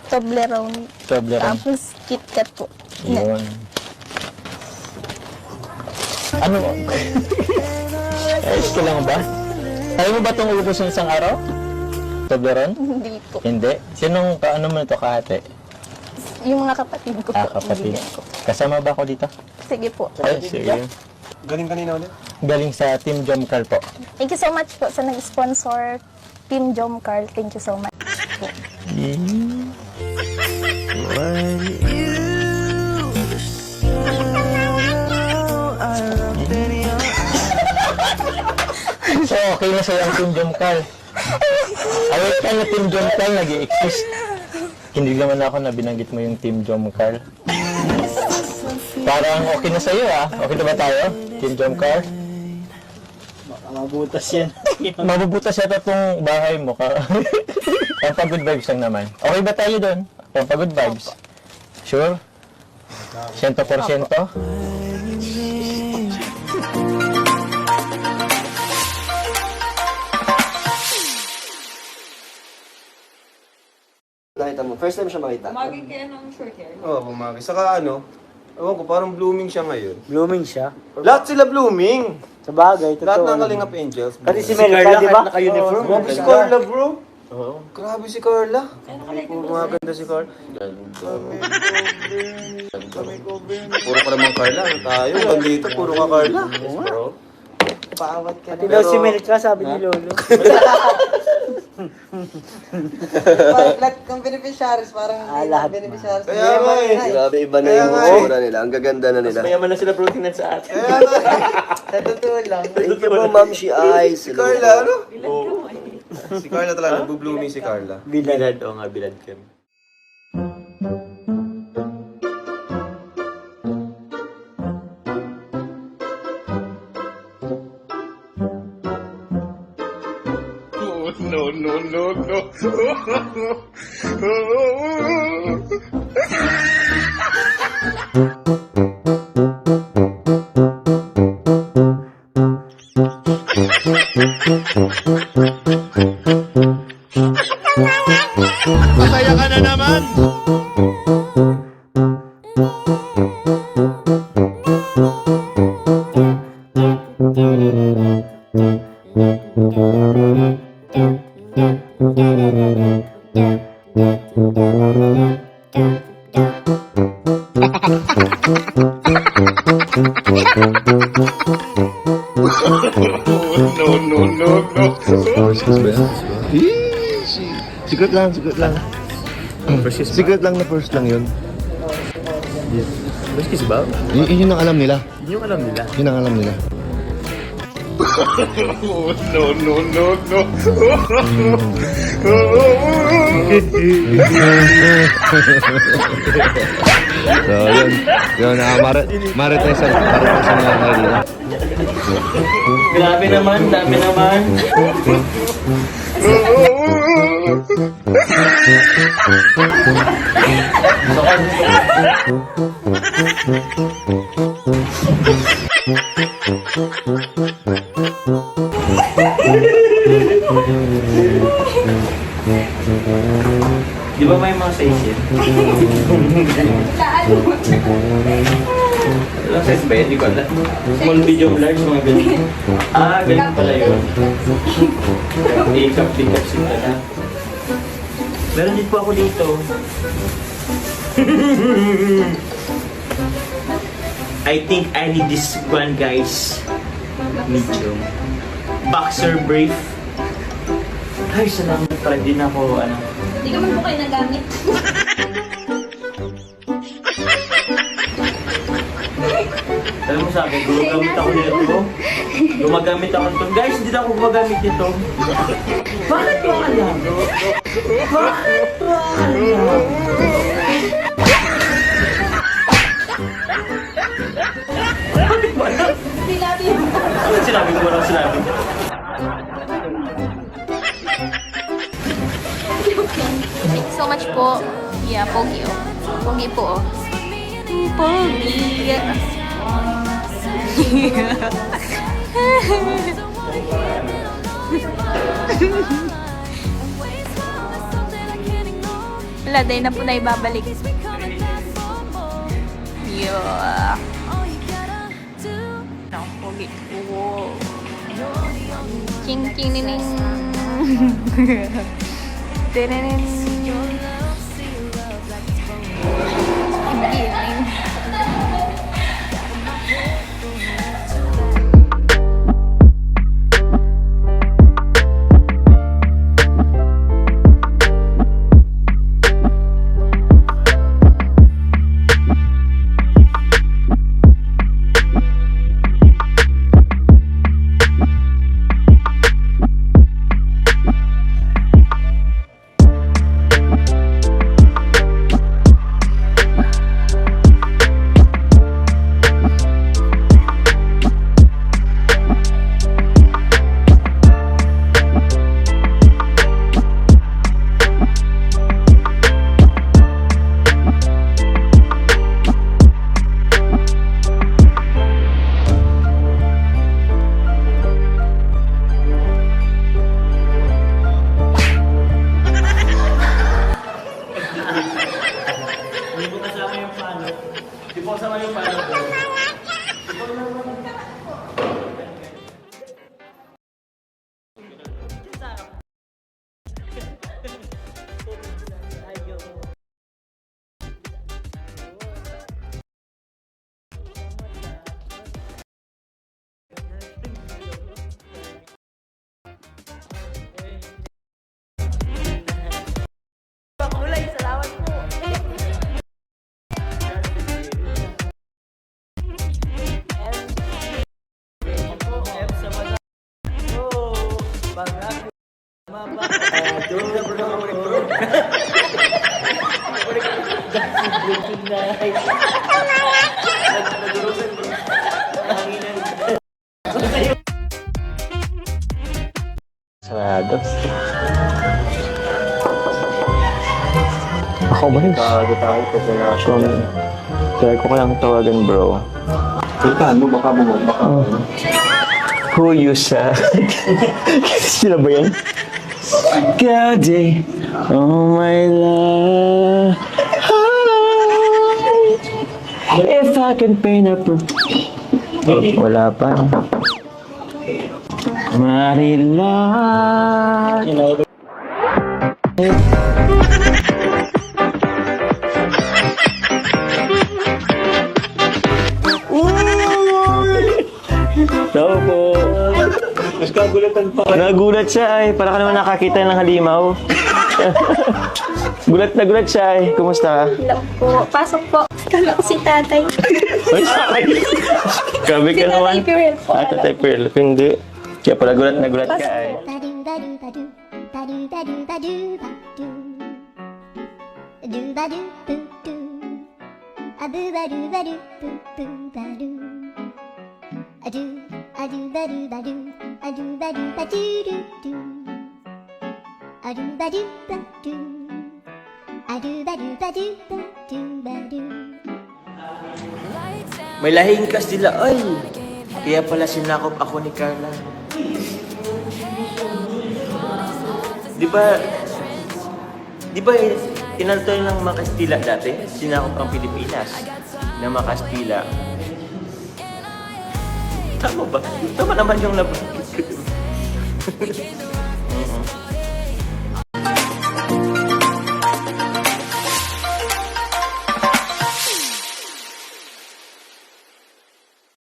Toblerone. Toblerone. Tapos KitKat po. Yun. Ano? Ayos ka lang ba? Ayaw mo ba itong ubos ng isang araw? Toblerone? Hindi po. Hindi. Sinong ano mo ito kahate? Yung mga kapatid ko po. Kapatid. bibigyan ko. Kasama ba ako dito? Sige po. Ay, sige. Galing kanina ulit? Galing sa Team Jomcar po. Thank you so much po sa nag-sponsor Team Jomcar. Thank you so much po. So, okay na sa'yo ang Team Jomcar. Awit ka na Team Jomcar, nag-i-exist. Hindi naman ako na binanggit mo yung Team Jomcar. Parang okay na sa'yo ah. Okay na ba tayo? Team Jomcar? Mabutas yan. Mabubutas yata itong bahay mo. Pampagod vibes lang naman. Okay ba tayo doon? Pampagod vibes? Sure? 100%? Nakita mo? First time siya makita? Bumagay kaya ng short hair. Oo, bumagi. Saka ano, ewan ko, parang blooming siya ngayon. Blooming siya. Lahat sila blooming! Sa bagay, totoo. Lahat ng Kalingap Angels. Kasi si Melka, di ba? naka-uniform. Grabe si Carla, bro! Grabe si Carla. Puro mga ganda si Carla. Puro ka naman Carla. Tayo, bandito, puro ka Carla. Bro. Paawat ka Pati daw si Melka, sabi ni Lolo. Lahat ng beneficiaries, parang lahat beneficiaries. Kaya nga eh. Grabe, iba na yung itsura nila. Ang gaganda na nila. Mayaman na sila protein sa atin. Kaya nga eh. Sa totoo lang. Thank you po, Ma'am She Eyes. Si Carla, ano? Si Carla talaga, nagbo-blooming si Carla. Bilad, o nga, bilad kami. Masaya ka na naman! Secret lang, secret lang. Secret lang na first lang yun. First kiss ba? Yun ang alam nila. Yun yung alam nila. Yun ang alam nila. So, yun. Yun, Marites na kayo dito. Grabe naman, dami naman. Di ba may mga size yan? Ilang size ba yun? Di ko alam. Small, medium, large, mga ganyan. Ganyan pala yun. Ikap sila na. Meron din po ako dito. I think I need this one, guys. Medium. Boxer brief. Ay, salamat pala. Hindi na ako, Hindi ka man po kayo nagamit. Alam mo sa akin, gumagamit ako nito. Gumagamit ako nito. Guys, hindi na ako gumagamit nito. Bakit mo alam? Bakit mo alam? Bakit mo alam? Sinabi mo. Sinabi ko lang sinabi. Thank you so much po. Yeah, pogi oh. Pogi po oh. Pogi. wala, dahil na po na ibabalik. Yeah. Naku, pogi. Wow. King, king, nining. Tinanin. Giling. Hindi ko kasama yung pano. Hindi ko kasama yung pano. Sarado. Ako ba yun? Bago tayo pag relasyon. Kaya ko kayang tawagan, bro. Sultan mo, baka Who you sa? Sila ba yan? Gadi, oh my love. If I can paint a wala pa. Marila. Tao po. Mas kagulatan pa. Nagulat siya ay. Para ka naman nakakita ng halimaw. Gulat na gulat siya ay. Kumusta? Hello po. Pasok po. Kala ko si tatay. Ay, sakay. Grabe ka naman. Tatay Pearl po. Tatay Pearl. Hindi. Kaya pala gulat na gulat ka ay. May lahing ka sila, ay! Kaya pala sinakop ako ni Carla. Di ba tinantoy ng mga Kastila dati? Sinakop ang Pilipinas na mga Kastila. Tama ba? Tama naman yung nabanggit ko.